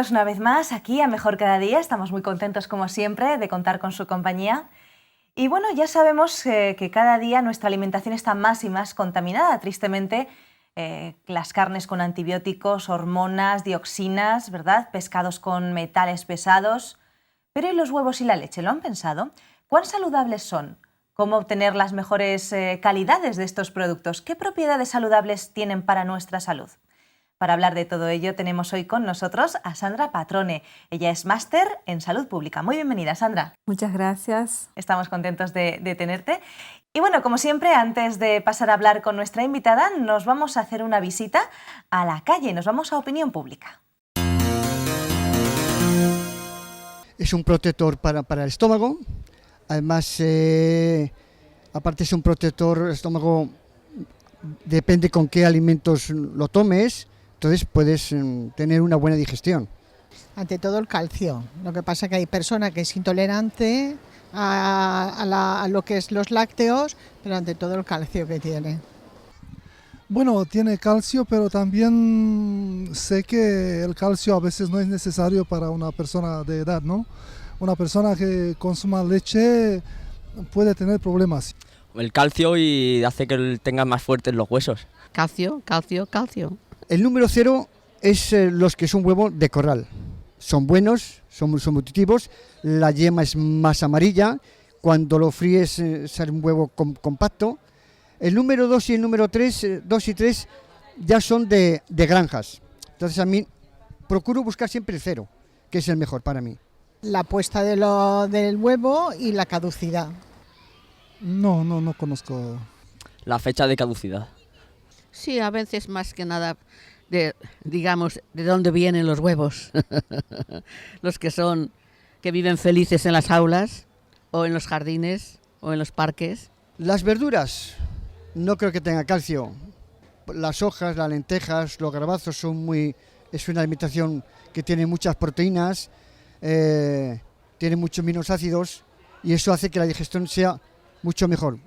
bienvenidos una vez más aquí a Mejor Cada Día. Estamos muy contentos, como siempre, de contar con su compañía. Y bueno, ya sabemos que cada día nuestra alimentación está más y más contaminada, tristemente. Las carnes con antibióticos, hormonas, dioxinas, ¿verdad? Pescados con metales pesados. Pero ¿y los huevos y la leche? ¿Lo han pensado? ¿Cuán saludables son? ¿Cómo obtener las mejores calidades de estos productos? ¿Qué propiedades saludables tienen para nuestra salud? Para hablar de todo ello tenemos hoy con nosotros a Sandra Patrone. Ella es máster en salud pública. Muy bienvenida, Sandra. Muchas gracias. Estamos contentos de tenerte. Y bueno, como siempre, antes de pasar a hablar con nuestra invitada, nos vamos a hacer una visita a la calle. Nos vamos a Opinión Pública. Es un protector para el estómago. Además, aparte es un protector estómago, depende con qué alimentos lo tomes. Entonces puedes tener una buena digestión. Ante todo el calcio. Lo que pasa es que hay persona que es intolerante a lo que es los lácteos, pero ante todo el calcio que tiene. Bueno, tiene calcio, pero también sé que el calcio a veces no es necesario para una persona de edad, ¿no? Una persona que consuma leche puede tener problemas. El calcio y hace que tengas más fuertes los huesos. Calcio, calcio, calcio. El número 0 es los que son huevos de corral. Son buenos, son nutritivos, la yema es más amarilla, cuando lo fríes sale un huevo compacto. El número 2 y el número 3, 2 y 3 ya son de granjas. Entonces a mí procuro buscar siempre el 0, que es el mejor para mí. La puesta del huevo y la caducidad. No conozco. La fecha de caducidad. Sí, a veces más que nada, digamos, de dónde vienen los huevos. Los que viven felices en las aulas, o en los jardines, o en los parques. Las verduras no creo que tenga calcio. Las hojas, las lentejas, los garbanzos es una alimentación que tiene muchas proteínas, tiene muchos aminoácidos y eso hace que la digestión sea mucho mejor.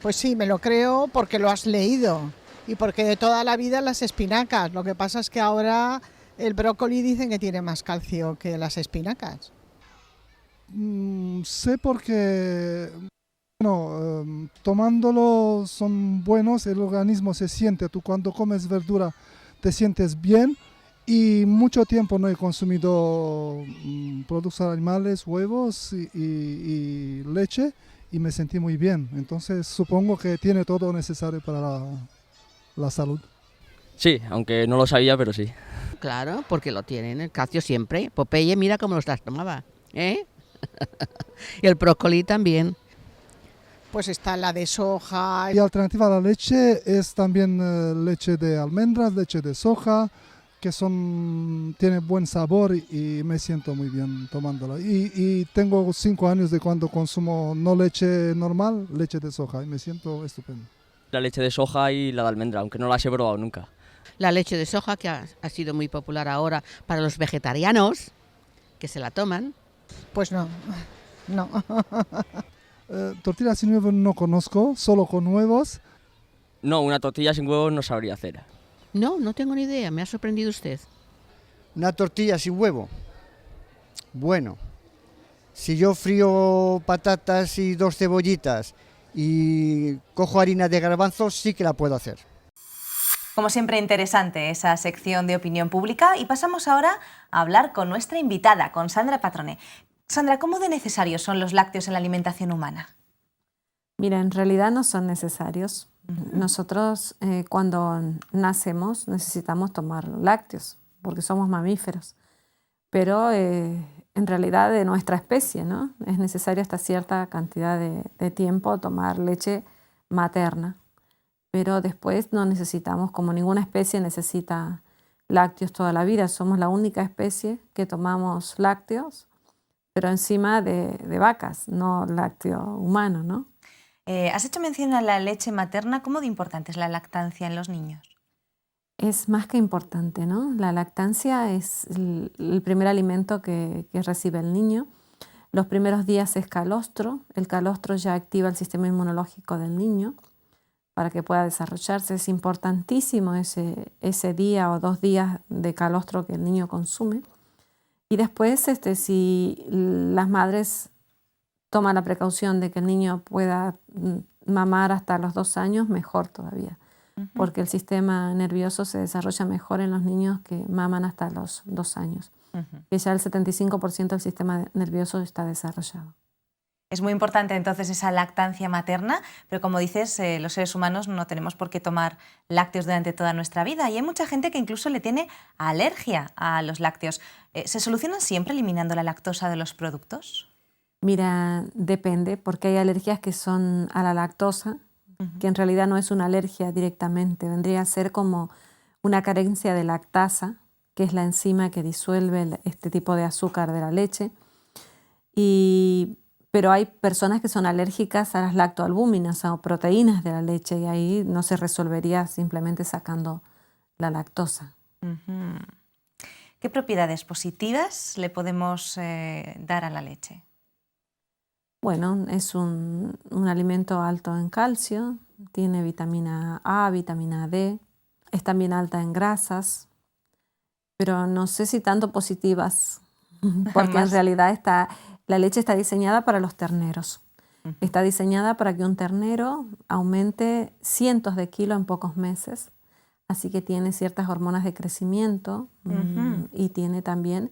Pues sí, me lo creo porque lo has leído y porque de toda la vida las espinacas. Lo que pasa es que ahora el brócoli dicen que tiene más calcio que las espinacas. Sé porque tomándolo son buenos, el organismo se siente, tú cuando comes verdura te sientes bien y mucho tiempo no he consumido productos animales, huevos y leche y me sentí muy bien, entonces supongo que tiene todo necesario para la salud. Sí, aunque no lo sabía, pero sí. Claro, porque lo tienen, el calcio siempre. Popeye, mira cómo los las tomaba, ¿eh? Y el brócoli también. Pues está la de soja. Y alternativa a la leche es también leche de almendras, leche de soja, que tiene buen sabor y me siento muy bien tomándola. Y tengo 5 años de cuando consumo no leche normal, leche de soja y me siento estupendo. La leche de soja y la de almendra, aunque no las he probado nunca. La leche de soja, que ha sido muy popular ahora para los vegetarianos, que se la toman. Pues no. Tortillas sin huevos no conozco, solo con huevos. No, una tortilla sin huevos no sabría hacer. No tengo ni idea, me ha sorprendido usted. Una tortilla sin huevo. Bueno, si yo frío patatas y 2 cebollitas y cojo harina de garbanzos, sí que la puedo hacer. Como siempre, interesante esa sección de Opinión Pública y pasamos ahora a hablar con nuestra invitada, con Sandra Patrone. Sandra, ¿cómo de necesarios son los lácteos en la alimentación humana? Mira, en realidad no son necesarios. Nosotros cuando nacemos necesitamos tomar lácteos porque somos mamíferos, pero en realidad de nuestra especie, ¿no? Es necesario hasta cierta cantidad de tiempo tomar leche materna, pero después no necesitamos, como ninguna especie necesita lácteos toda la vida. Somos la única especie que tomamos lácteos, pero encima de vacas, no lácteo humano, ¿no? Has hecho mención a la leche materna. ¿Cómo de importante es la lactancia en los niños? Es más que importante, ¿no? La lactancia es el primer alimento que recibe el niño. Los primeros días es calostro. El calostro ya activa el sistema inmunológico del niño para que pueda desarrollarse. Es importantísimo ese día o 2 días de calostro que el niño consume. Y después, si las madres toman la precaución de que el niño pueda mamar hasta los 2 años, mejor todavía, porque el sistema nervioso se desarrolla mejor en los niños que maman hasta los 2 años, que ya el 75% del sistema nervioso está desarrollado. Es muy importante entonces esa lactancia materna, pero como dices, los seres humanos no tenemos por qué tomar lácteos durante toda nuestra vida y hay mucha gente que incluso le tiene alergia a los lácteos. ¿Se solucionan siempre eliminando la lactosa de los productos? Mira, depende, porque hay alergias que son a la lactosa, que en realidad no es una alergia directamente, vendría a ser como una carencia de lactasa, que es la enzima que disuelve este tipo de azúcar de la leche. Pero hay personas que son alérgicas a las lactoalbúminas o proteínas de la leche y ahí no se resolvería simplemente sacando la lactosa. ¿Qué propiedades positivas le podemos dar a la leche? Bueno, es un alimento alto en calcio, tiene vitamina A, vitamina D, es también alta en grasas, pero no sé si tanto positivas, porque en realidad la leche está diseñada para los terneros. Está diseñada para que un ternero aumente cientos de kilos en pocos meses, así que tiene ciertas hormonas de crecimiento y tiene también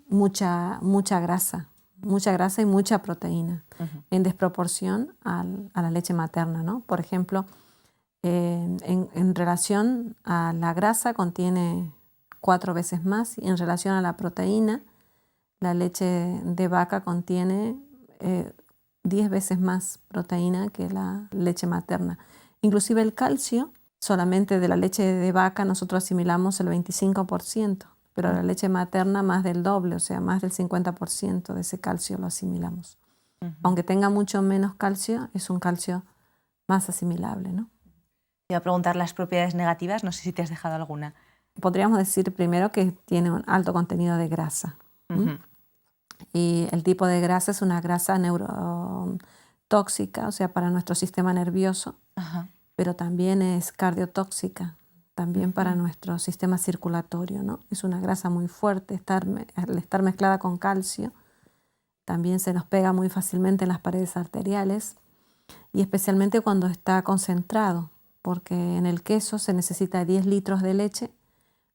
mucha grasa y mucha proteína, en desproporción a la leche materna, ¿no? Por ejemplo, en relación a la grasa contiene 4 veces más y en relación a la proteína, la leche de vaca contiene 10 veces más proteína que la leche materna. Inclusive el calcio, solamente de la leche de vaca nosotros asimilamos el 25%, pero la leche materna más del doble, o sea, más del 50% de ese calcio lo asimilamos. Aunque tenga mucho menos calcio, es un calcio más asimilable, ¿no? Te iba a preguntar las propiedades negativas, no sé si te has dejado alguna. Podríamos decir primero que tiene un alto contenido de grasa. Y el tipo de grasa es una grasa neurotóxica, o sea, para nuestro sistema nervioso, pero también es cardiotóxica, también para nuestro sistema circulatorio, ¿no? Es una grasa muy fuerte, al estar mezclada con calcio, también se nos pega muy fácilmente en las paredes arteriales y especialmente cuando está concentrado, porque en el queso se necesita 10 litros de leche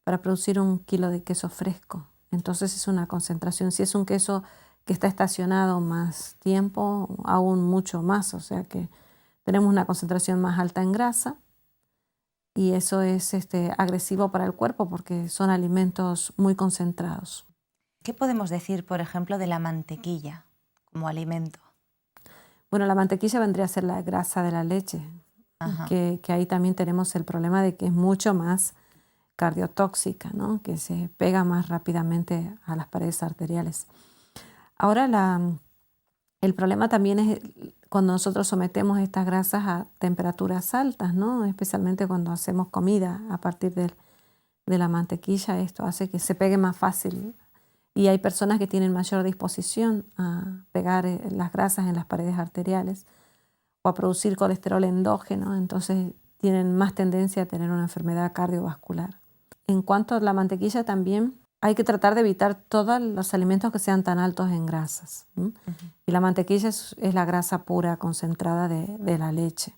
para producir 1 kilo de queso fresco. Entonces es una concentración. Si es un queso que está estacionado más tiempo, aún mucho más. O sea que tenemos una concentración más alta en grasa y eso es agresivo para el cuerpo porque son alimentos muy concentrados. ¿Qué podemos decir, por ejemplo, de la mantequilla como alimento? Bueno, la mantequilla vendría a ser la grasa de la leche, que ahí también tenemos el problema de que es mucho más cardiotóxica, ¿no? Que se pega más rápidamente a las paredes arteriales. Ahora el problema también es cuando nosotros sometemos estas grasas a temperaturas altas, ¿no? Especialmente cuando hacemos comida a partir de la mantequilla, esto hace que se pegue más fácil. Y hay personas que tienen mayor disposición a pegar las grasas en las paredes arteriales o a producir colesterol endógeno, entonces tienen más tendencia a tener una enfermedad cardiovascular. En cuanto a la mantequilla también hay que tratar de evitar todos los alimentos que sean tan altos en grasas. Y la mantequilla es la grasa pura concentrada de la leche.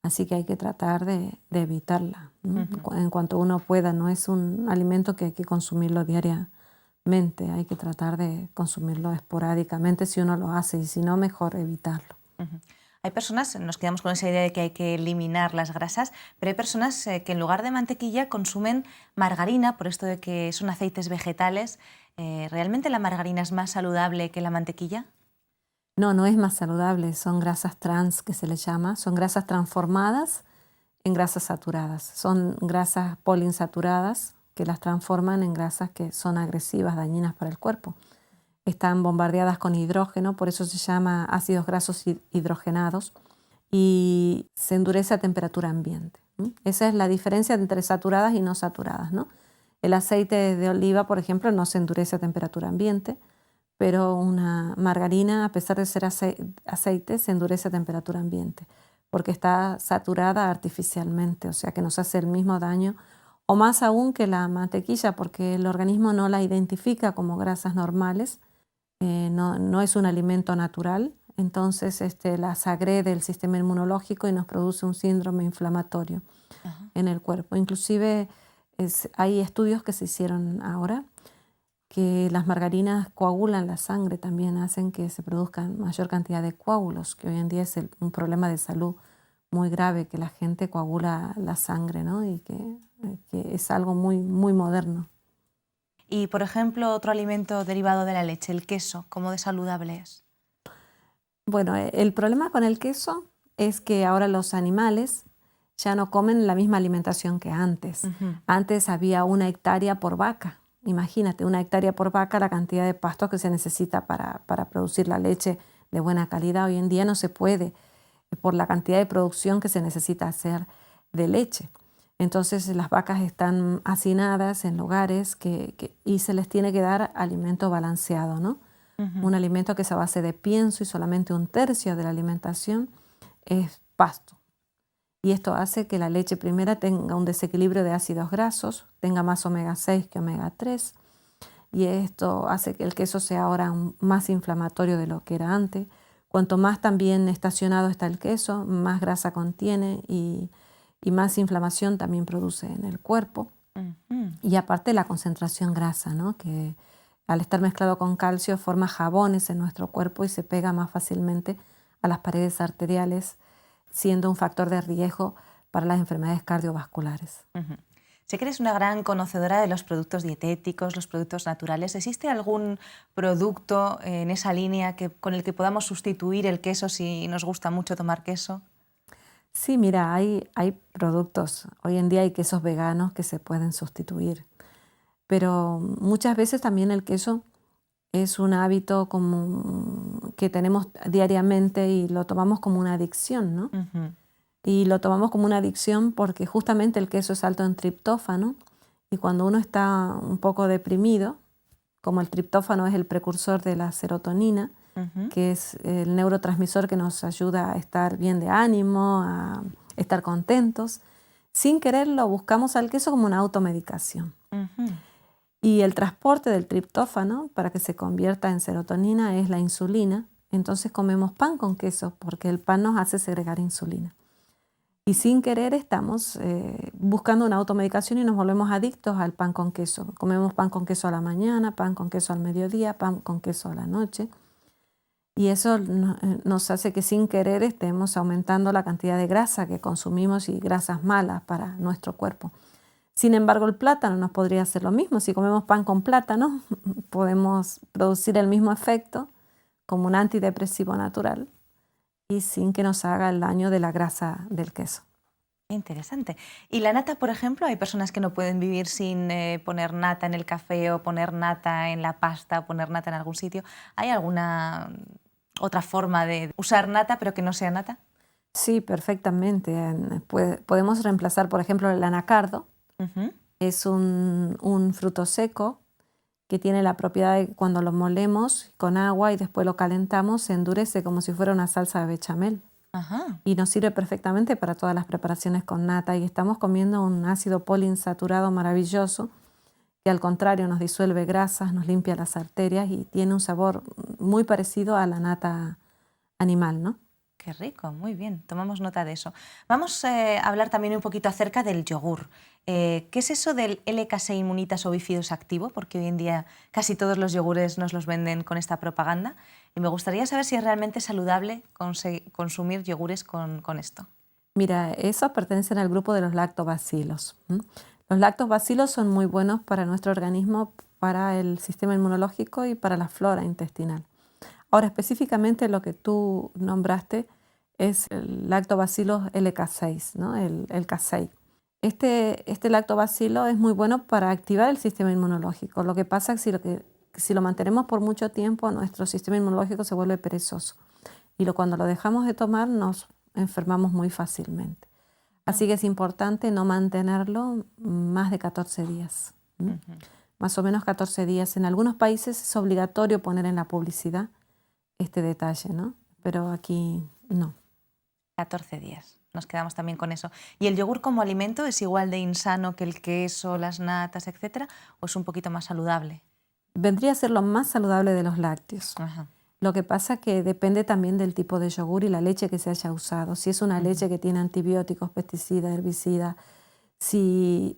Así que hay que tratar de evitarla, ¿no? En cuanto uno pueda. No es un alimento que hay que consumirlo diariamente. Hay que tratar de consumirlo esporádicamente si uno lo hace y si no, mejor evitarlo. Hay personas, nos quedamos con esa idea de que hay que eliminar las grasas, pero hay personas que en lugar de mantequilla consumen margarina, por esto de que son aceites vegetales. ¿Realmente la margarina es más saludable que la mantequilla? No, no es más saludable. Son grasas trans que se les llama. Son grasas transformadas en grasas saturadas. Son grasas poliinsaturadas que las transforman en grasas que son agresivas, dañinas para el cuerpo. Están bombardeadas con hidrógeno, por eso se llama ácidos grasos hidrogenados y se endurece a temperatura ambiente. Esa es la diferencia entre saturadas y no saturadas, ¿no? El aceite de oliva, por ejemplo, no se endurece a temperatura ambiente, pero una margarina, a pesar de ser aceite, se endurece a temperatura ambiente porque está saturada artificialmente, o sea que nos hace el mismo daño o más aún que la mantequilla, porque el organismo no la identifica como grasas normales, no es un alimento natural, entonces las agrede el sistema inmunológico y nos produce un síndrome inflamatorio en el cuerpo. Inclusive hay estudios que se hicieron ahora que las margarinas coagulan la sangre, también hacen que se produzcan mayor cantidad de coágulos, que hoy en día es un problema de salud muy grave, que la gente coagula la sangre, ¿no? Y que es algo muy, muy moderno. Y, por ejemplo, otro alimento derivado de la leche, el queso, ¿cómo de saludable es? Bueno, el problema con el queso es que ahora los animales ya no comen la misma alimentación que antes. Antes había 1 hectárea por vaca. Imagínate, 1 hectárea por vaca, la cantidad de pasto que se necesita para producir la leche de buena calidad. Hoy en día no se puede por la cantidad de producción que se necesita hacer de leche. Entonces las vacas están hacinadas en lugares y se les tiene que dar alimento balanceado, ¿no? Un alimento que es a base de pienso y solamente 1/3 de la alimentación es pasto. Y esto hace que la leche primera tenga un desequilibrio de ácidos grasos, tenga más omega 6 que omega 3, y esto hace que el queso sea ahora más inflamatorio de lo que era antes. Cuanto más también estacionado está el queso, más grasa contiene y más inflamación también produce en el cuerpo. Y aparte la concentración grasa, ¿no? Que al estar mezclado con calcio forma jabones en nuestro cuerpo y se pega más fácilmente a las paredes arteriales, siendo un factor de riesgo para las enfermedades cardiovasculares. Sé que eres una gran conocedora de los productos dietéticos, los productos naturales. ¿Existe algún producto en esa línea con el que podamos sustituir el queso si nos gusta mucho tomar queso? Sí, mira, hay productos. Hoy en día hay quesos veganos que se pueden sustituir. Pero muchas veces también el queso es un hábito que tenemos diariamente y lo tomamos como una adicción, ¿no? Y lo tomamos como una adicción porque justamente el queso es alto en triptófano y cuando uno está un poco deprimido, como el triptófano es el precursor de la serotonina, que es el neurotransmisor que nos ayuda a estar bien de ánimo, a estar contentos, sin quererlo buscamos al queso como una automedicación. Y el transporte del triptófano para que se convierta en serotonina es la insulina. Entonces comemos pan con queso porque el pan nos hace segregar insulina. Y sin querer estamos buscando una automedicación y nos volvemos adictos al pan con queso. Comemos pan con queso a la mañana, pan con queso al mediodía, pan con queso a la noche. Y eso nos hace que sin querer estemos aumentando la cantidad de grasa que consumimos y grasas malas para nuestro cuerpo. Sin embargo, el plátano nos podría hacer lo mismo. Si comemos pan con plátano, podemos producir el mismo efecto como un antidepresivo natural y sin que nos haga el daño de la grasa del queso. Interesante. ¿Y la nata, por ejemplo? Hay personas que no pueden vivir sin poner nata en el café o poner nata en la pasta, poner nata en algún sitio. ¿Hay alguna otra forma de usar nata pero que no sea nata? Sí, perfectamente. Podemos reemplazar, por ejemplo, el anacardo. Es un fruto seco que tiene la propiedad de que cuando lo molemos con agua y después lo calentamos, se endurece como si fuera una salsa de bechamel. Y nos sirve perfectamente para todas las preparaciones con nata y estamos comiendo un ácido poliinsaturado maravilloso que al contrario nos disuelve grasas, nos limpia las arterias y tiene un sabor muy parecido a la nata animal, ¿no? Qué rico, muy bien, tomamos nota de eso. Vamos a hablar también un poquito acerca del yogur. ¿Qué es eso del L-casein Immunitas o Bifidus activo? Porque hoy en día casi todos los yogures nos los venden con esta propaganda. Y me gustaría saber si es realmente saludable consumir yogures con esto. Mira, esos pertenecen al grupo de los lactobacilos. Los lactobacilos son muy buenos para nuestro organismo, para el sistema inmunológico y para la flora intestinal. Ahora, específicamente lo que tú nombraste es el lactobacillus L-casei, ¿no? el casei. Este lactobacilo es muy bueno para activar el sistema inmunológico. Lo que pasa es que si lo mantenemos por mucho tiempo, nuestro sistema inmunológico se vuelve perezoso. Y cuando lo dejamos de tomar, nos enfermamos muy fácilmente. Así que es importante no mantenerlo más de 14 días. Más o menos 14 días. En algunos países es obligatorio poner en la publicidad este detalle, ¿no? Pero aquí no. 14 días. nos quedamos también con eso. ¿Y el yogur como alimento es igual de insano que el queso, las natas, etcétera, o es un poquito más saludable? Vendría a ser lo más saludable de los lácteos. Ajá. Lo que pasa que depende también del tipo de yogur y la leche que se haya usado. Si es una leche que tiene antibióticos, pesticidas, herbicidas, si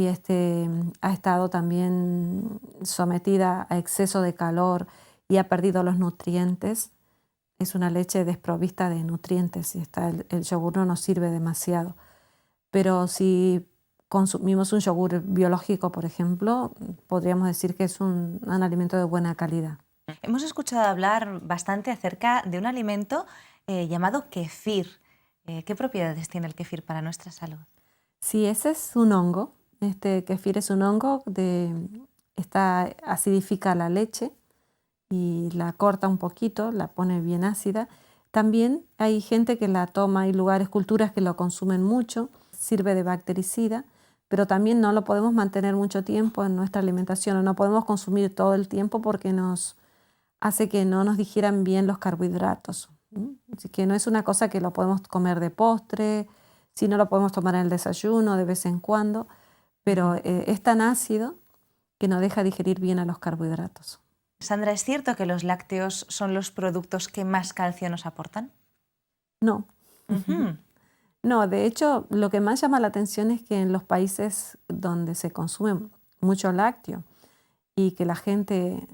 ha estado también sometida a exceso de calor y ha perdido los nutrientes, es una leche desprovista de nutrientes y el yogur no nos sirve demasiado. Pero si consumimos un yogur biológico, por ejemplo, podríamos decir que es un alimento de buena calidad. Hemos escuchado hablar bastante acerca de un alimento llamado kefir. ¿Qué propiedades tiene el kefir para nuestra salud? Sí, ese es un hongo. Este kefir es un hongo acidifica la leche y la corta un poquito, la pone bien ácida. También hay gente que la toma, hay lugares, culturas que lo consumen mucho, sirve de bactericida, pero también no lo podemos mantener mucho tiempo en nuestra alimentación, o no podemos consumir todo el tiempo porque nos hace que no nos digieran bien los carbohidratos. Así que no es una cosa que lo podemos comer de postre, si no lo podemos tomar en el desayuno de vez en cuando, pero es tan ácido que no deja digerir bien a los carbohidratos. Sandra, ¿es cierto que los lácteos son los productos que más calcio nos aportan? No. Ujú. No, de hecho, lo que más llama la atención es que en los países donde se consume mucho lácteo y que la gente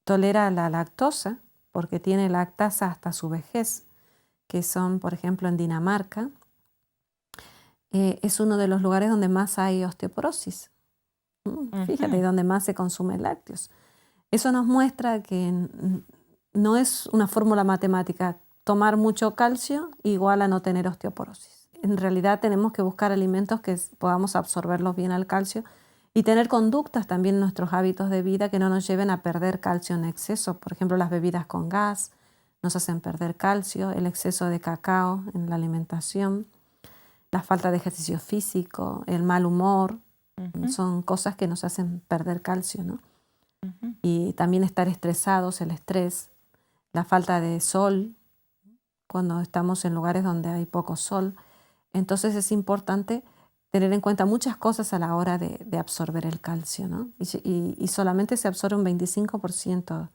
tolera la lactosa, porque tiene lactasa hasta su vejez, que son, por ejemplo, en Dinamarca, es uno de los lugares donde más hay osteoporosis. Fíjate, donde más se consume lácteos. Eso nos muestra que no es una fórmula matemática. Tomar mucho calcio igual a no tener osteoporosis. En realidad tenemos que buscar alimentos que podamos absorberlos bien al calcio y tener conductas también en nuestros hábitos de vida que no nos lleven a perder calcio en exceso. Por ejemplo, las bebidas con gas nos hacen perder calcio, el exceso de cacao en la alimentación, la falta de ejercicio físico, el mal humor, son cosas que nos hacen perder calcio, ¿no? Y también estar estresados, el estrés, la falta de sol, cuando estamos en lugares donde hay poco sol. Entonces es importante tener en cuenta muchas cosas a la hora de absorber el calcio, ¿no? Y solamente se absorbe un 25%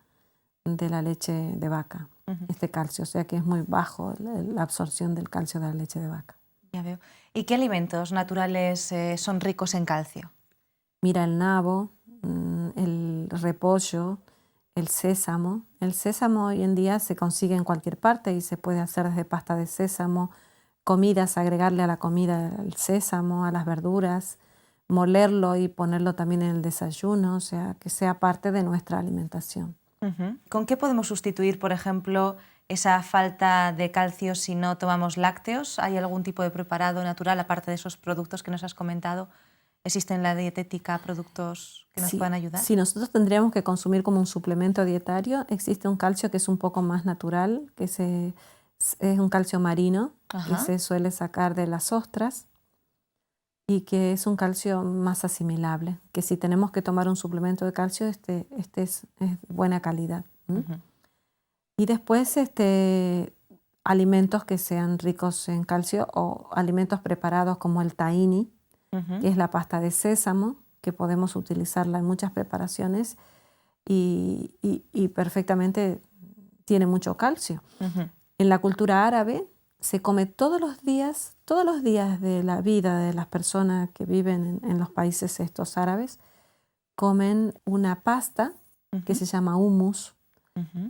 de la leche de vaca, este calcio, o sea que es muy bajo la absorción del calcio de la leche de vaca. Ya veo. ¿Y qué alimentos naturales son ricos en calcio? Mira, el nabo, el repollo, el sésamo. El sésamo hoy en día se consigue en cualquier parte y se puede hacer desde pasta de sésamo, comidas, agregarle a la comida el sésamo, a las verduras, molerlo y ponerlo también en el desayuno, o sea, que sea parte de nuestra alimentación. ¿Con qué podemos sustituir, por ejemplo, esa falta de calcio si no tomamos lácteos? ¿Hay algún tipo de preparado natural, aparte de esos productos que nos has comentado? ¿Existen en la dietética productos que nos puedan ayudar? Sí, nosotros tendríamos que consumir como un suplemento dietario. Existe un calcio que es un poco más natural, que es un calcio marino, que se suele sacar de las ostras y que es un calcio más asimilable, que si tenemos que tomar un suplemento de calcio, este es buena calidad. Y después alimentos que sean ricos en calcio o alimentos preparados como el tahini, que es la pasta de sésamo, que podemos utilizarla en muchas preparaciones y perfectamente tiene mucho calcio. En la cultura árabe se come todos los días de la vida de las personas que viven en los países estos árabes, comen una pasta que se llama hummus,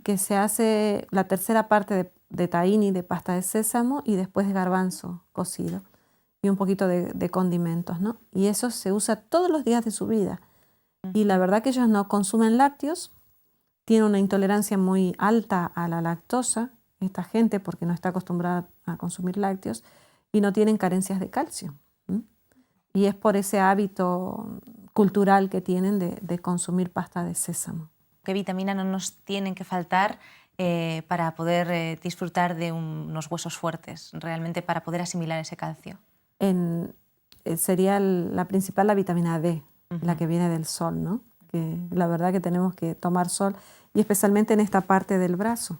que se hace la tercera parte de tahini, de pasta de sésamo, y después de garbanzo cocido y un poquito de condimentos, ¿no? Y eso se usa todos los días de su vida. Y la verdad que ellos no consumen lácteos, tienen una intolerancia muy alta a la lactosa, esta gente, porque no está acostumbrada a consumir lácteos, y no tienen carencias de calcio. Y es por ese hábito cultural que tienen de consumir pasta de sésamo. ¿Qué vitamina no nos tienen que faltar para poder disfrutar de unos huesos fuertes, realmente para poder asimilar ese calcio? Sería la principal, la vitamina D, la que viene del sol, ¿no? Que la verdad que tenemos que tomar sol, y especialmente en esta parte del brazo.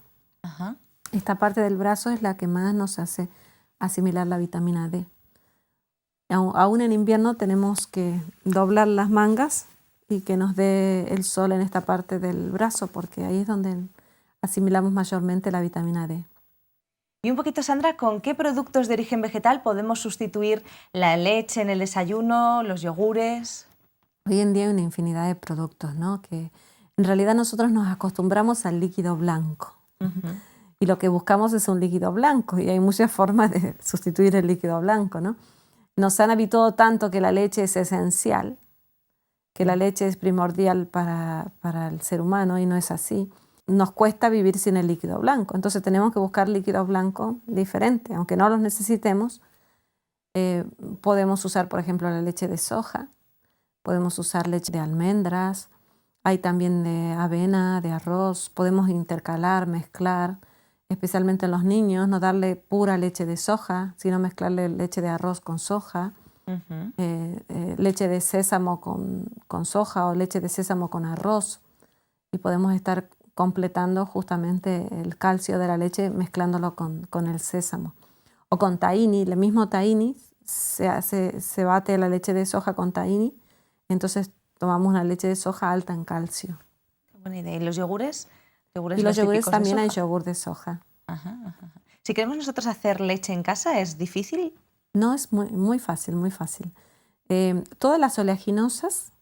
Esta parte del brazo es la que más nos hace asimilar la vitamina D. Aún en invierno tenemos que doblar las mangas y que nos dé el sol en esta parte del brazo, porque ahí es donde asimilamos mayormente la vitamina D. Y un poquito, Sandra, ¿con qué productos de origen vegetal podemos sustituir la leche en el desayuno, los yogures? Hoy en día hay una infinidad de productos, ¿no? Que en realidad nosotros nos acostumbramos al líquido blanco. Y lo que buscamos es un líquido blanco, y hay muchas formas de sustituir el líquido blanco, ¿no? Nos han habituado tanto que la leche es esencial, que la leche es primordial para el ser humano, y no es así. Nos cuesta vivir sin el líquido blanco, entonces tenemos que buscar líquidos blancos diferentes. Aunque no los necesitemos, podemos usar, por ejemplo, la leche de soja, podemos usar leche de almendras, hay también de avena, de arroz, podemos intercalar, mezclar, especialmente en los niños, no darle pura leche de soja, sino mezclarle leche de arroz con soja, leche de sésamo con soja o leche de sésamo con arroz, y podemos estar completando justamente el calcio de la leche mezclándolo con el sésamo. O con tahini, el mismo tahini, se bate la leche de soja con tahini, entonces tomamos una leche de soja alta en calcio. Qué buena idea. ¿Y los yogures? Y los yogures también hay yogur de soja. Si queremos nosotros hacer leche en casa, ¿es difícil? No, es muy fácil, muy fácil. Todas las oleaginosas,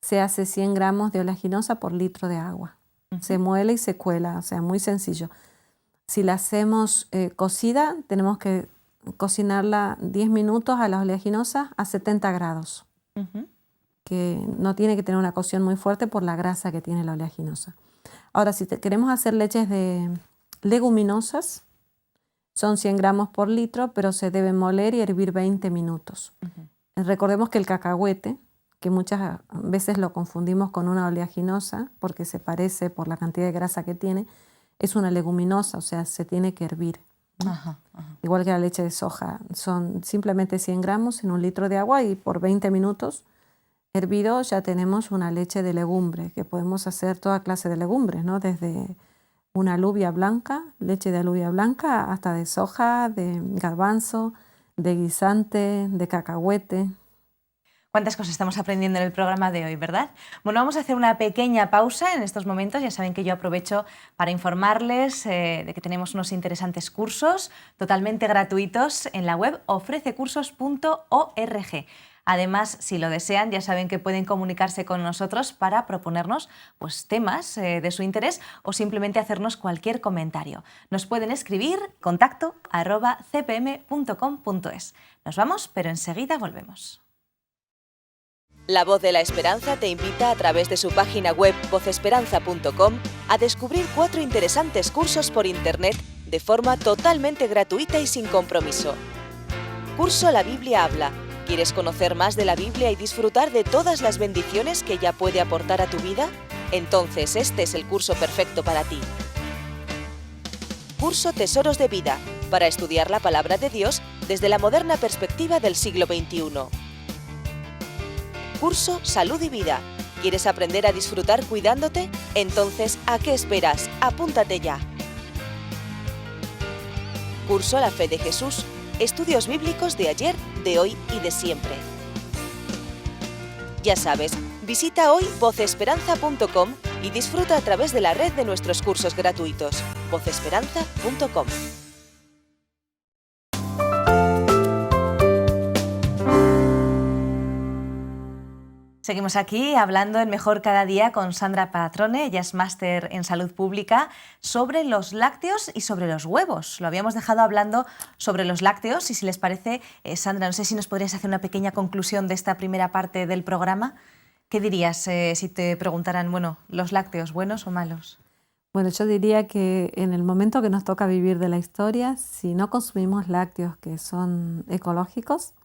se hace 100 gramos de oleaginosa por litro de agua. Se muele y se cuela, o sea, muy sencillo. Si la hacemos cocida, tenemos que cocinarla 10 minutos a la oleaginosa a 70 grados. Que no tiene que tener una cocción muy fuerte por la grasa que tiene la oleaginosa. Ahora, si queremos hacer leches de leguminosas, son 100 gramos por litro, pero se debe moler y hervir 20 minutos. Recordemos que el cacahuete, que muchas veces lo confundimos con una oleaginosa, porque se parece por la cantidad de grasa que tiene, es una leguminosa, o sea, se tiene que hervir. Igual que la leche de soja, son simplemente 100 gramos en un litro de agua, y por 20 minutos hervido ya tenemos una leche de legumbre, que podemos hacer toda clase de legumbres, ¿no? Desde una alubia blanca, leche de alubia blanca, hasta de soja, de garbanzo, de guisante, de cacahuete. Cuántas cosas estamos aprendiendo en el programa de hoy, ¿verdad? Bueno, vamos a hacer una pequeña pausa en estos momentos. Ya saben que yo aprovecho para informarles de que tenemos unos interesantes cursos totalmente gratuitos en la web ofrececursos.org. Además, si lo desean, ya saben que pueden comunicarse con nosotros para proponernos temas de su interés o simplemente hacernos cualquier comentario. Nos pueden escribir contacto@cpm.com.es. Nos vamos, pero enseguida volvemos. La Voz de la Esperanza te invita a través de su página web vozesperanza.com a descubrir 4 interesantes cursos por Internet de forma totalmente gratuita y sin compromiso. Curso La Biblia habla. ¿Quieres conocer más de la Biblia y disfrutar de todas las bendiciones que ella puede aportar a tu vida? Entonces este es el curso perfecto para ti. Curso Tesoros de Vida, para estudiar la palabra de Dios desde la moderna perspectiva del siglo XXI. Curso Salud y Vida. ¿Quieres aprender a disfrutar cuidándote? Entonces, ¿a qué esperas? Apúntate ya. Curso La Fe de Jesús. Estudios bíblicos de ayer, de hoy y de siempre. Ya sabes, visita hoy vozesperanza.com y disfruta a través de la red de nuestros cursos gratuitos. vozesperanza.com. Seguimos aquí hablando en Mejor Cada Día con Sandra Patrone, ella es máster en salud pública, sobre los lácteos y sobre los huevos. Lo habíamos dejado hablando sobre los lácteos y si les parece, Sandra, no sé si nos podrías hacer una pequeña conclusión de esta primera parte del programa. ¿Qué dirías si te preguntaran, los lácteos, buenos o malos? Bueno, yo diría que en el momento que nos toca vivir de la historia, si no consumimos lácteos que son ecológicos,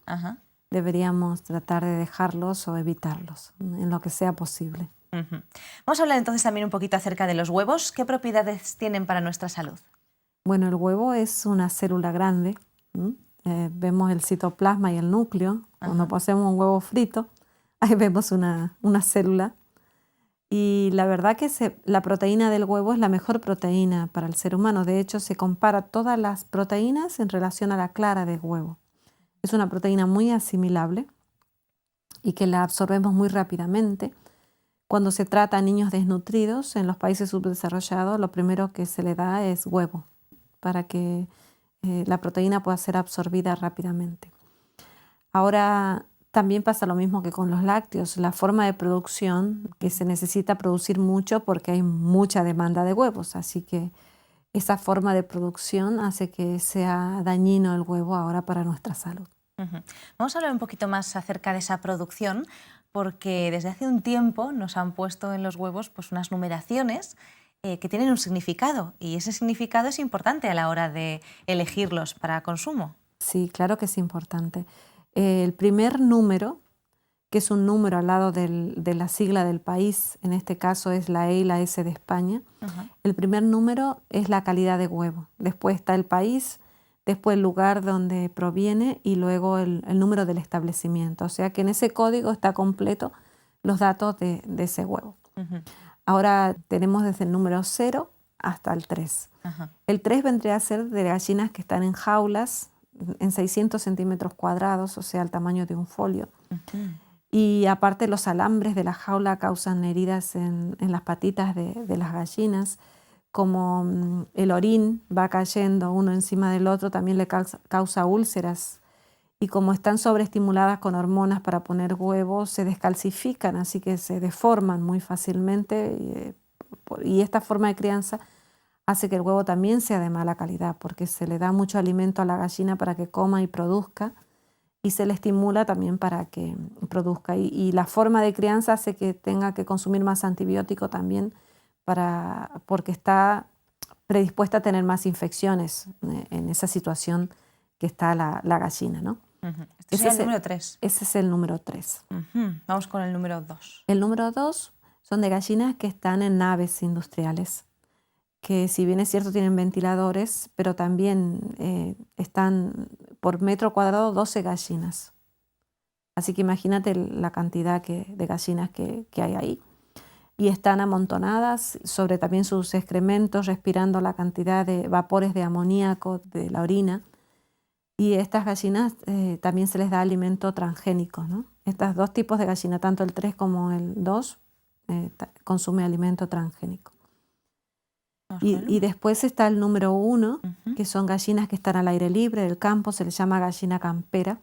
deberíamos tratar de dejarlos o evitarlos en lo que sea posible. Vamos a hablar entonces también un poquito acerca de los huevos. ¿Qué propiedades tienen para nuestra salud? Bueno, el huevo es una célula grande. Vemos el citoplasma y el núcleo. Cuando hacemos un huevo frito, ahí vemos una célula. Y la verdad que la proteína del huevo es la mejor proteína para el ser humano. De hecho, se compara todas las proteínas en relación a la clara del huevo. Es una proteína muy asimilable y que la absorbemos muy rápidamente. Cuando se trata a niños desnutridos en los países subdesarrollados, lo primero que se le da es huevo para que la proteína pueda ser absorbida rápidamente. Ahora, también pasa lo mismo que con los lácteos, la forma de producción, que se necesita producir mucho porque hay mucha demanda de huevos, así que esa forma de producción hace que sea dañino el huevo ahora para nuestra salud. Vamos a hablar un poquito más acerca de esa producción, porque desde hace un tiempo nos han puesto en los huevos pues, unas numeraciones que tienen un significado, y ese significado es importante a la hora de elegirlos para consumo. Sí, claro que es importante. El primer número, que es un número al lado de la sigla del país, en este caso es la E y la S de España, el primer número es la calidad de huevo. Después está el país, después el lugar donde proviene y luego el número del establecimiento. O sea que en ese código está completo los datos de ese huevo. Ahora tenemos desde el número 0 hasta el 3. El 3 vendría a ser de gallinas que están en jaulas en 600 centímetros cuadrados, o sea, el tamaño de un folio. Y aparte los alambres de la jaula causan heridas en las patitas de las gallinas. Como el orín va cayendo uno encima del otro, también le causa úlceras. Y como están sobreestimuladas con hormonas para poner huevos, se descalcifican, así que se deforman muy fácilmente. Y esta forma de crianza hace que el huevo también sea de mala calidad, porque se le da mucho alimento a la gallina para que coma y produzca, y se le estimula también para que produzca. Y la forma de crianza hace que tenga que consumir más antibiótico también, porque está predispuesta a tener más infecciones en esa situación que está la gallina, ¿no? Este es el número 3. Ese es el número 3. Vamos con el número 2. El número 2 son de gallinas que están en naves industriales, que si bien es cierto tienen ventiladores, pero también están por metro cuadrado 12 gallinas. Así que imagínate la cantidad de gallinas que hay ahí. Y están amontonadas sobre también sus excrementos, respirando la cantidad de vapores de amoníaco de la orina. Y estas gallinas también se les da alimento transgénico, ¿no? Estos dos tipos de gallina, tanto el 3 como el 2, consume alimento transgénico. Y después está el número 1, que son gallinas que están al aire libre del campo, se les llama gallina campera.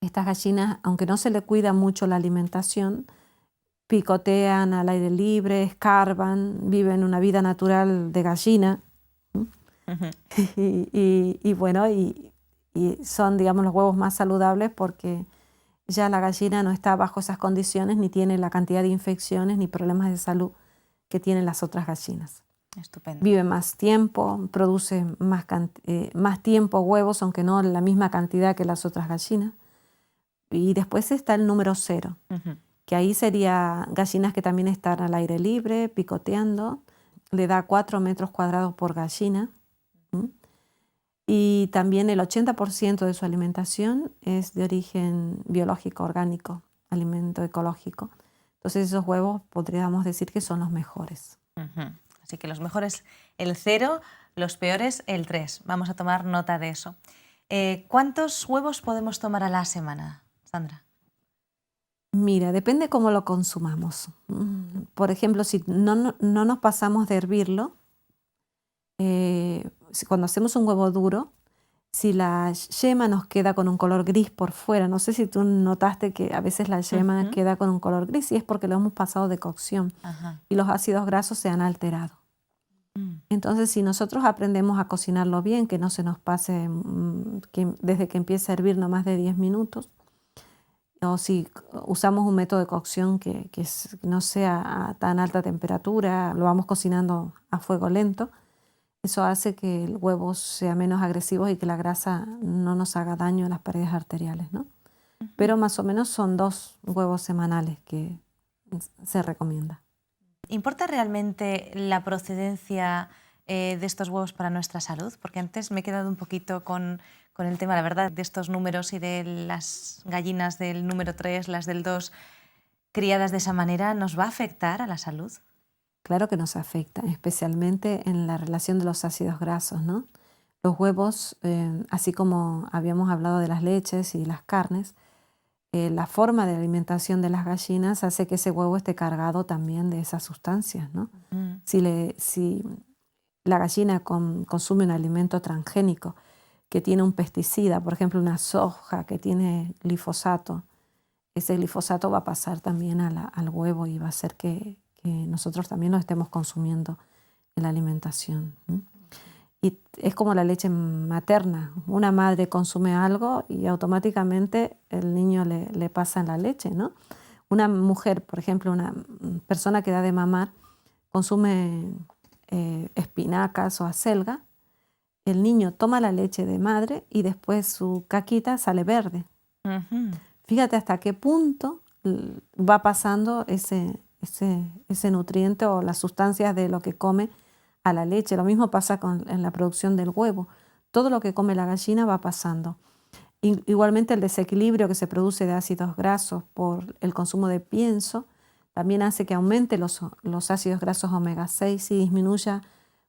Estas gallinas, aunque no se le cuida mucho la alimentación, picotean al aire libre, escarban, viven una vida natural de gallina. Y bueno, y son, digamos, los huevos más saludables porque ya la gallina no está bajo esas condiciones ni tiene la cantidad de infecciones ni problemas de salud que tienen las otras gallinas. Estupendo. Vive más tiempo, produce más tiempo huevos, aunque no la misma cantidad que las otras gallinas. Y después está el número 0, que ahí sería gallinas que también están al aire libre, picoteando. Le da 4 metros cuadrados por gallina. Y también el 80% de su alimentación es de origen biológico, orgánico, alimento ecológico. Entonces esos huevos podríamos decir que son los mejores. Así que los mejores el 0, los peores el 3. Vamos a tomar nota de eso. ¿Cuántos huevos podemos tomar a la semana, Sandra? Mira, depende cómo lo consumamos. Por ejemplo, si no nos pasamos de hervirlo, cuando hacemos un huevo duro, si la yema nos queda con un color gris por fuera, no sé si tú notaste que a veces la yema queda con un color gris, y es porque lo hemos pasado de cocción y los ácidos grasos se han alterado. Entonces, si nosotros aprendemos a cocinarlo bien, que no se nos pase desde que empiece a hervir no más de 10 minutos, o si usamos un método de cocción que no sea a tan alta temperatura, lo vamos cocinando a fuego lento, eso hace que el huevo sea menos agresivo y que la grasa no nos haga daño en las paredes arteriales, ¿no? Pero más o menos son 2 huevos semanales que se recomienda. ¿Importa realmente la procedencia de estos huevos para nuestra salud? Porque antes me he quedado un poquito con el tema, la verdad, de estos números y de las gallinas del número 3, las del 2. criadas de esa manera nos va a afectar a la salud? Claro que nos afecta, especialmente en la relación de los ácidos grasos, ¿no? Los huevos, así como habíamos hablado de las leches y las carnes, la forma de alimentación de las gallinas hace que ese huevo esté cargado también de esas sustancias, ¿no? Si la gallina consume un alimento transgénico que tiene un pesticida, por ejemplo una soja que tiene glifosato, ese glifosato va a pasar también al huevo y va a hacer que nosotros también lo estemos consumiendo en la alimentación. Y es como la leche materna. Una madre consume algo y automáticamente el niño le pasa en la leche, ¿no? Una mujer, por ejemplo, una persona que da de mamar, consume espinacas o acelga, el niño toma la leche de madre y después su caquita sale verde. Fíjate hasta qué punto va pasando ese nutriente o las sustancias de lo que come a la leche. Lo mismo pasa en la producción del huevo. Todo lo que come la gallina va pasando. Igualmente el desequilibrio que se produce de ácidos grasos por el consumo de pienso también hace que aumente los ácidos grasos omega 6 y disminuya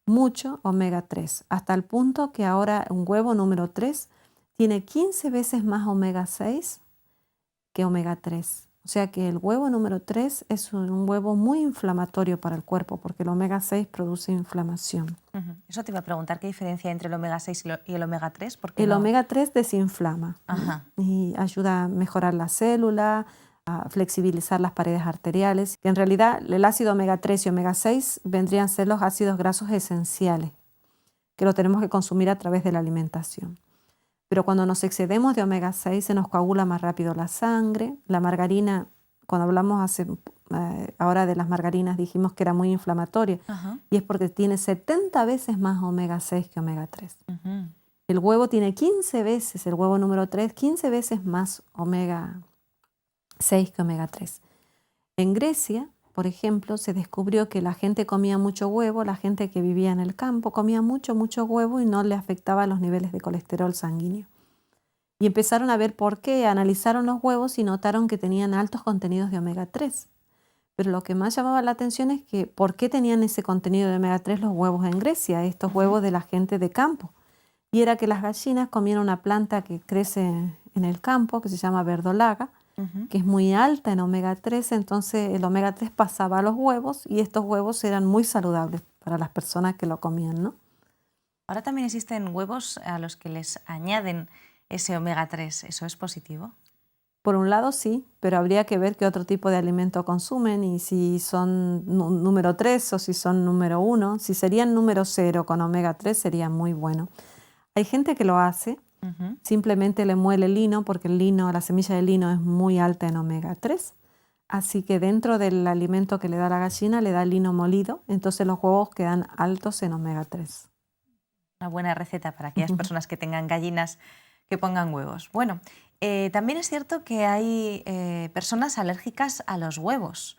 mucho omega 3, hasta el punto que ahora un huevo número 3 tiene 15 veces más omega 6 que omega 3. O sea que el huevo número 3 es un huevo muy inflamatorio para el cuerpo porque el omega 6 produce inflamación. Eso te iba a preguntar, ¿qué diferencia hay entre el omega 6 y el omega 3? Porque el omega 3 desinflama y ayuda a mejorar la célula, a flexibilizar las paredes arteriales. En realidad el ácido omega 3 y omega 6 vendrían a ser los ácidos grasos esenciales que lo tenemos que consumir a través de la alimentación. Pero cuando nos excedemos de omega 6 se nos coagula más rápido la sangre. La margarina, cuando hablamos ahora de las margarinas, dijimos que era muy inflamatoria. Y es porque tiene 70 veces más omega 6 que omega 3. El huevo tiene 15 veces, el huevo número 3, 15 veces más omega 6 que omega 3. En Grecia, por ejemplo, se descubrió que la gente comía mucho huevo, la gente que vivía en el campo comía mucho huevo y no le afectaba los niveles de colesterol sanguíneo. Y empezaron a ver por qué, analizaron los huevos y notaron que tenían altos contenidos de omega 3. Pero lo que más llamaba la atención es que por qué tenían ese contenido de omega 3 los huevos en Grecia, estos huevos de la gente de campo. Y era que las gallinas comían una planta que crece en el campo, que se llama verdolaga, que es muy alta en omega 3, entonces el omega 3 pasaba a los huevos y estos huevos eran muy saludables para las personas que lo comían, ¿no? Ahora también existen huevos a los que les añaden ese omega 3, ¿eso es positivo? Por un lado sí, pero habría que ver qué otro tipo de alimento consumen y si son número 3 o si son número 1. Si serían número 0 con omega 3 sería muy bueno. Hay gente que lo hace. Simplemente le muele el lino porque la semilla de lino es muy alta en omega 3. Así que dentro del alimento que le da la gallina le da lino molido, entonces los huevos quedan altos en omega 3. Una buena receta para aquellas personas que tengan gallinas que pongan huevos. Bueno, también es cierto que hay personas alérgicas a los huevos.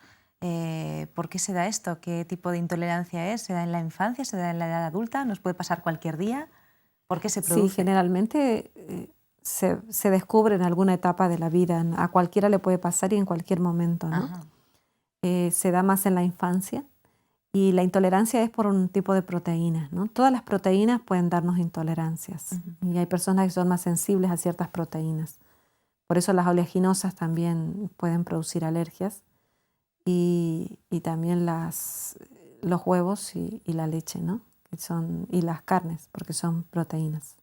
¿Por qué se da esto? ¿Qué tipo de intolerancia es? ¿Se da en la infancia? ¿Se da en la edad adulta? ¿Nos puede pasar cualquier día? ¿Por qué se produce? Sí, generalmente se descubre en alguna etapa de la vida. A cualquiera le puede pasar y en cualquier momento, ¿no? Se da más en la infancia y la intolerancia es por un tipo de proteínas, ¿no? Todas las proteínas pueden darnos intolerancias y hay personas que son más sensibles a ciertas proteínas. Por eso las oleaginosas también pueden producir alergias y también los huevos y la leche, ¿no? Y las carnes, porque son proteínas.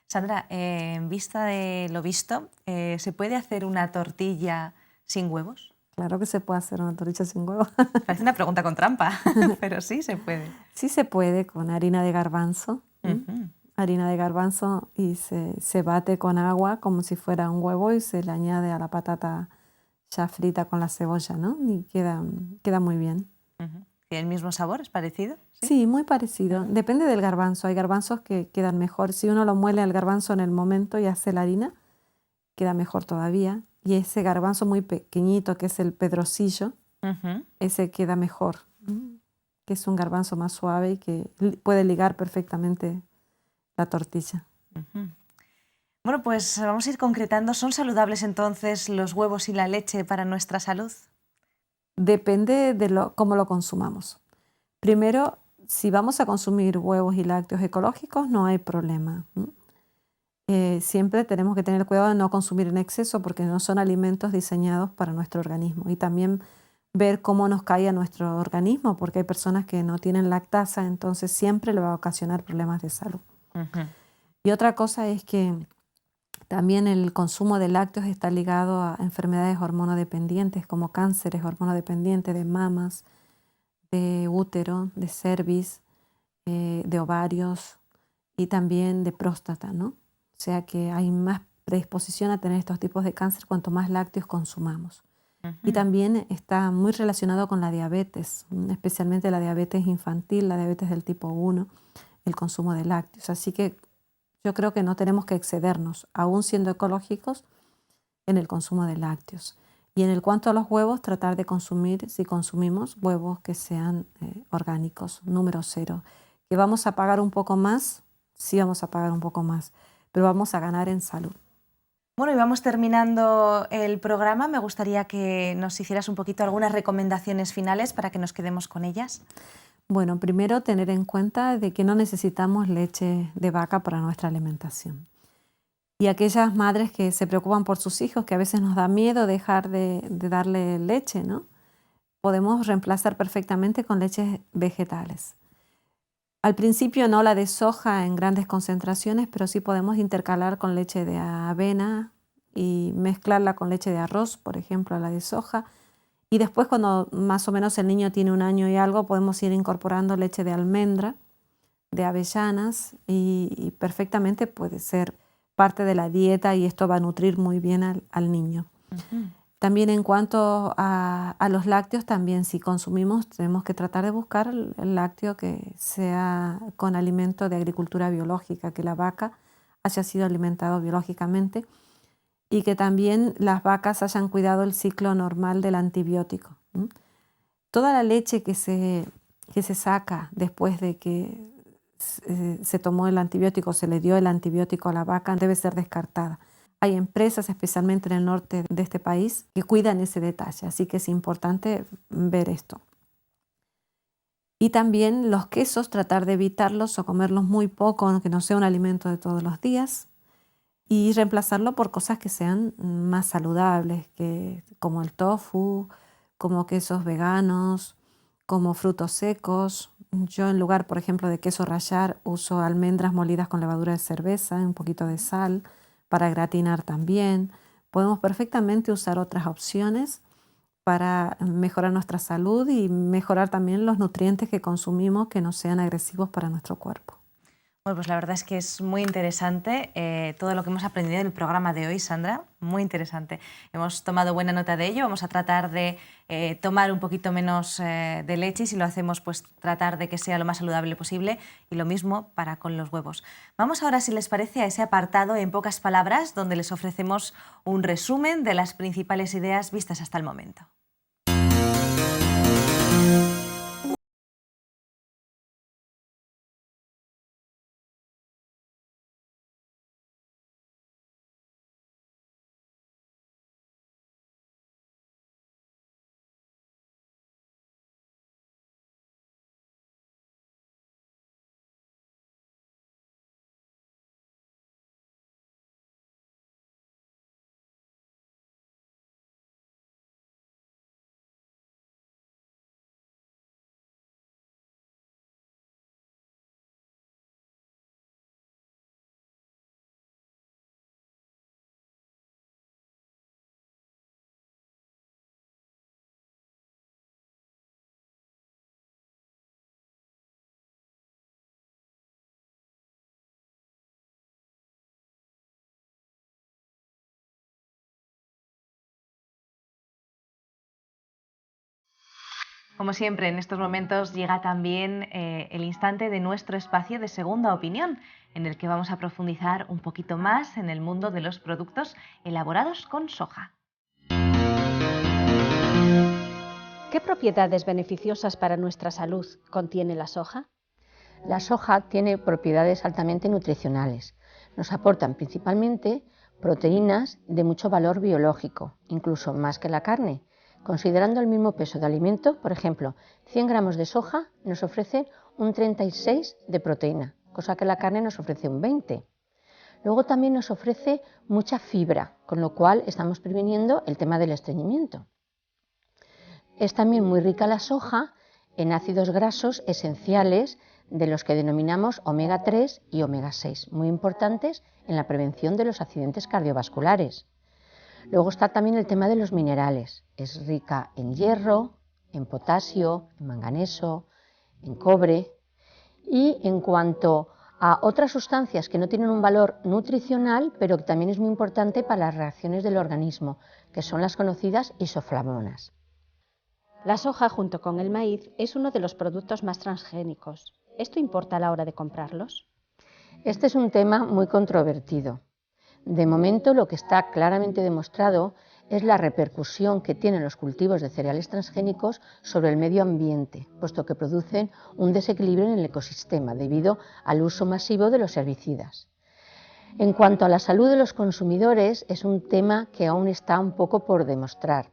Sandra, en vista de lo visto, ¿se puede hacer una tortilla sin huevos? Claro que se puede hacer una tortilla sin huevos. Parece una pregunta con trampa, pero sí se puede. Sí se puede con harina de garbanzo. Harina de garbanzo y se bate con agua como si fuera un huevo y se le añade a la patata ya frita con la cebolla, ¿no? Y queda muy bien. ¿Tiene el mismo sabor? ¿Es parecido? Sí, muy parecido. Depende del garbanzo. Hay garbanzos que quedan mejor. Si uno lo muele al garbanzo en el momento y hace la harina, queda mejor todavía. Y ese garbanzo muy pequeñito, que es el pedrosillo, ese queda mejor. Que es un garbanzo más suave y que puede ligar perfectamente la tortilla. Bueno, pues vamos a ir concretando. ¿Son saludables entonces los huevos y la leche para nuestra salud? depende de cómo lo consumamos. Primero, si vamos a consumir huevos y lácteos ecológicos, no hay problema. Siempre tenemos que tener cuidado de no consumir en exceso porque no son alimentos diseñados para nuestro organismo. Y también ver cómo nos cae a nuestro organismo, porque hay personas que no tienen lactasa, entonces siempre le va a ocasionar problemas de salud. Y otra cosa es que también el consumo de lácteos está ligado a enfermedades hormonodependientes como cánceres hormonodependientes de mamas, de útero, de cervix, de ovarios y también de próstata, ¿no? O sea que hay más predisposición a tener estos tipos de cáncer cuanto más lácteos consumamos. Y también está muy relacionado con la diabetes, especialmente la diabetes infantil, la diabetes del tipo 1, el consumo de lácteos. Así que yo creo que no tenemos que excedernos, aún siendo ecológicos, en el consumo de lácteos. Y en cuanto a los huevos, tratar de consumir, si consumimos, huevos que sean orgánicos, número 0. ¿Que vamos a pagar un poco más? Sí, vamos a pagar un poco más, pero vamos a ganar en salud. Bueno, y vamos terminando el programa. Me gustaría que nos hicieras un poquito algunas recomendaciones finales para que nos quedemos con ellas. Bueno, primero tener en cuenta de que no necesitamos leche de vaca para nuestra alimentación. Y aquellas madres que se preocupan por sus hijos, que a veces nos da miedo dejar de darle leche, ¿no? Podemos reemplazar perfectamente con leches vegetales. Al principio no la de soja en grandes concentraciones, pero sí podemos intercalar con leche de avena y mezclarla con leche de arroz, por ejemplo, la de soja. Y después, cuando más o menos el niño tiene 1 año y algo, podemos ir incorporando leche de almendra, de avellanas y perfectamente puede ser parte de la dieta y esto va a nutrir muy bien al niño. También en cuanto a los lácteos, también si consumimos tenemos que tratar de buscar el lácteo que sea con alimento de agricultura biológica, que la vaca haya sido alimentada biológicamente y que también las vacas hayan cuidado el ciclo normal del antibiótico. Toda la leche que se saca después de que se tomó el antibiótico, se le dio el antibiótico a la vaca, debe ser descartada. Hay empresas, especialmente en el norte de este país, que cuidan ese detalle, así que es importante ver esto. Y también los quesos, tratar de evitarlos o comerlos muy poco, que no sea un alimento de todos los días, y reemplazarlo por cosas que sean más saludables, como el tofu, como quesos veganos, como frutos secos. Yo en lugar, por ejemplo, de queso rallar, uso almendras molidas con levadura de cerveza, un poquito de sal, para gratinar también. Podemos perfectamente usar otras opciones para mejorar nuestra salud y mejorar también los nutrientes que consumimos que no sean agresivos para nuestro cuerpo. Bueno, pues la verdad es que es muy interesante todo lo que hemos aprendido en el programa de hoy, Sandra, muy interesante. Hemos tomado buena nota de ello, vamos a tratar de tomar un poquito menos de leche y si lo hacemos, pues tratar de que sea lo más saludable posible y lo mismo para con los huevos. Vamos ahora, si les parece, a ese apartado en pocas palabras donde les ofrecemos un resumen de las principales ideas vistas hasta el momento. Como siempre, en estos momentos llega también el instante de nuestro espacio de segunda opinión, en el que vamos a profundizar un poquito más en el mundo de los productos elaborados con soja. ¿Qué propiedades beneficiosas para nuestra salud contiene la soja? La soja tiene propiedades altamente nutricionales. Nos aportan principalmente proteínas de mucho valor biológico, incluso más que la carne. Considerando el mismo peso de alimento, por ejemplo, 100 gramos de soja nos ofrecen un 36 de proteína, cosa que la carne nos ofrece un 20. Luego también nos ofrece mucha fibra, con lo cual estamos previniendo el tema del estreñimiento. Es también muy rica la soja en ácidos grasos esenciales de los que denominamos omega 3 y omega 6, muy importantes en la prevención de los accidentes cardiovasculares. Luego está también el tema de los minerales. Es rica en hierro, en potasio, en manganeso, en cobre. Y en cuanto a otras sustancias que no tienen un valor nutricional, pero que también es muy importante para las reacciones del organismo, que son las conocidas isoflavonas. La soja, junto con el maíz, es uno de los productos más transgénicos. ¿Esto importa a la hora de comprarlos? Este es un tema muy controvertido. De momento, lo que está claramente demostrado es la repercusión que tienen los cultivos de cereales transgénicos sobre el medio ambiente, puesto que producen un desequilibrio en el ecosistema debido al uso masivo de los herbicidas. En cuanto a la salud de los consumidores, es un tema que aún está un poco por demostrar,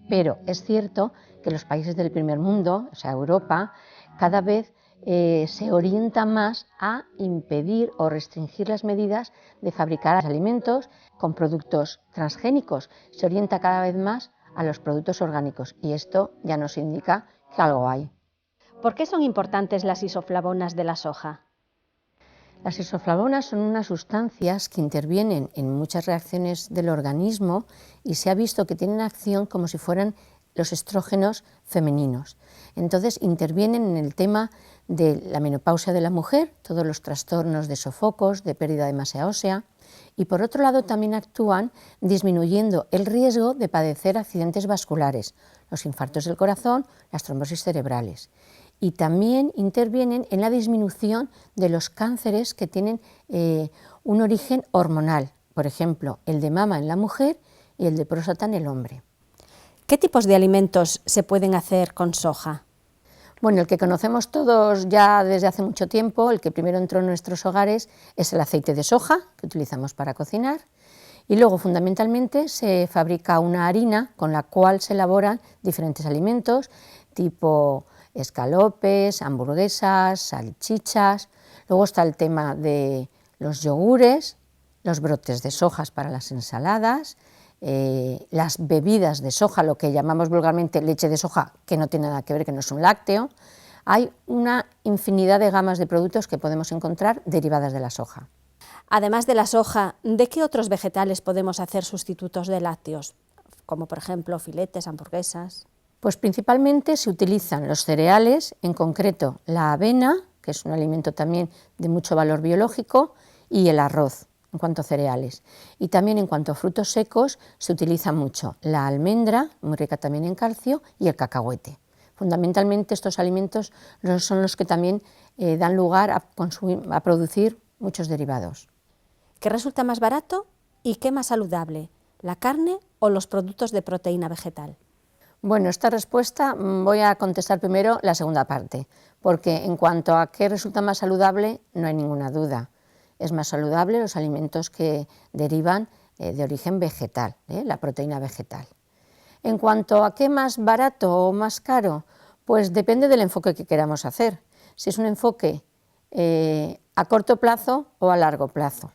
pero es cierto que los países del primer mundo, o sea, Europa, cada vez se orienta más a impedir o restringir las medidas de fabricar alimentos con productos transgénicos. Se orienta cada vez más a los productos orgánicos y esto ya nos indica que algo hay. ¿Por qué son importantes las isoflavonas de la soja? Las isoflavonas son unas sustancias que intervienen en muchas reacciones del organismo y se ha visto que tienen acción como si fueran los estrógenos femeninos. Entonces intervienen en el tema de la menopausia de la mujer, todos los trastornos de sofocos, de pérdida de masa ósea, y por otro lado también actúan disminuyendo el riesgo de padecer accidentes vasculares, los infartos del corazón, las trombosis cerebrales. Y también intervienen en la disminución de los cánceres que tienen un origen hormonal, por ejemplo, el de mama en la mujer y el de próstata en el hombre. ¿Qué tipos de alimentos se pueden hacer con soja? Bueno, el que conocemos todos ya desde hace mucho tiempo, el que primero entró en nuestros hogares, es el aceite de soja, que utilizamos para cocinar, y luego fundamentalmente se fabrica una harina con la cual se elaboran diferentes alimentos, tipo escalopes, hamburguesas, salchichas. Luego está el tema de los yogures, los brotes de sojas para las ensaladas, las bebidas de soja, lo que llamamos vulgarmente leche de soja, que no tiene nada que ver, que no es un lácteo. Hay una infinidad de gamas de productos que podemos encontrar derivadas de la soja. Además de la soja, ¿de qué otros vegetales podemos hacer sustitutos de lácteos? Como por ejemplo filetes, hamburguesas. Pues principalmente se utilizan los cereales, en concreto la avena, que es un alimento también de mucho valor biológico, y el arroz, en cuanto a cereales. Y también en cuanto a frutos secos se utiliza mucho la almendra, muy rica también en calcio, y el cacahuete. Fundamentalmente estos alimentos son los que también dan lugar a producir muchos derivados. ¿Qué resulta más barato y qué más saludable, la carne o los productos de proteína vegetal? Bueno, esta respuesta voy a contestar primero la segunda parte, porque en cuanto a qué resulta más saludable no hay ninguna duda. Es más saludable los alimentos que derivan de origen vegetal, la proteína vegetal. En cuanto a qué más barato o más caro, pues depende del enfoque que queramos hacer. Si es un enfoque a corto plazo o a largo plazo.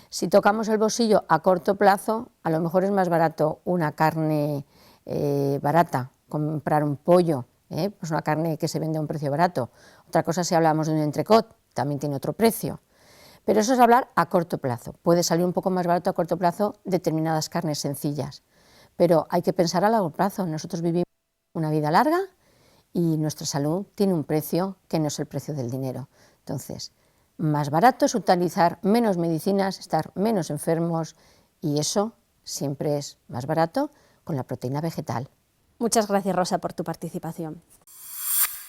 Si tocamos el bolsillo a corto plazo, a lo mejor es más barato una carne barata, comprar un pollo, pues una carne que se vende a un precio barato. Otra cosa si hablamos de un entrecot, también tiene otro precio. Pero eso es hablar a corto plazo. Puede salir un poco más barato a corto plazo determinadas carnes sencillas, pero hay que pensar a largo plazo. Nosotros vivimos una vida larga y nuestra salud tiene un precio que no es el precio del dinero. Entonces, más barato es utilizar menos medicinas, estar menos enfermos y eso siempre es más barato con la proteína vegetal. Muchas gracias, Rosa, por tu participación.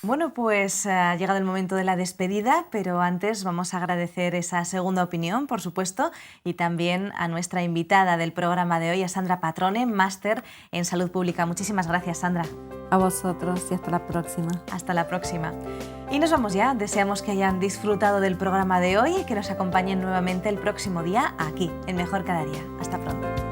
Bueno, pues ha llegado el momento de la despedida, pero antes vamos a agradecer esa segunda opinión, por supuesto, y también a nuestra invitada del programa de hoy, a Sandra Patrone, máster en Salud Pública. Muchísimas gracias, Sandra. A vosotros y hasta la próxima. Hasta la próxima. Y nos vamos ya. Deseamos que hayan disfrutado del programa de hoy y que nos acompañen nuevamente el próximo día aquí, en Mejor Cada Día. Hasta pronto.